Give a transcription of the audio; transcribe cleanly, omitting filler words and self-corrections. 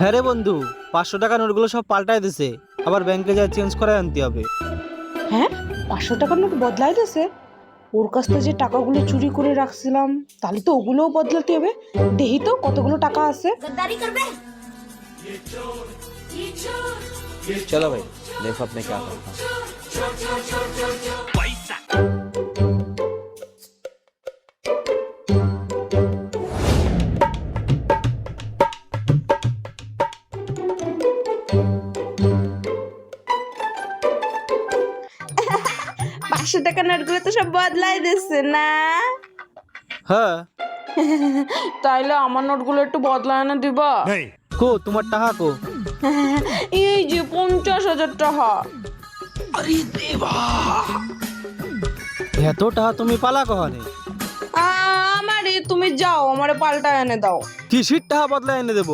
হ্যাঁ রে বন্ধু, 500 টাকা নোটগুলো সব পাল্টাই দিছে। আবার ব্যাংকে যা চেঞ্জ করে আনতে হবে। হ্যাঁ, 500 টাকার নোট বদলাই দিছে। ওর কাছ থেকে যে টাকাগুলো চুরি করে রাখছিলাম, তাহলে তো ওগুলোও বদলাতে হবে। দেখি তো কতগুলো টাকা আছে। चलो भाई, देखो अपने क्या करता हूँ। পাঁচশো টাকার নোটগুলো তো সব বদলাই দিচ্ছে না। হ্যাঁ, তাইলে আমার নোটগুলো একটু বদলায় না দিবা? কো তোমার টাকা কো? এই যে 50,000 টাকা। এত টাকা তুমি পালা কহানে? আমারে তুমি যাও, আমারে পাল্টা এনে দাও। কিসির টাকা বদলা এনে দেবো?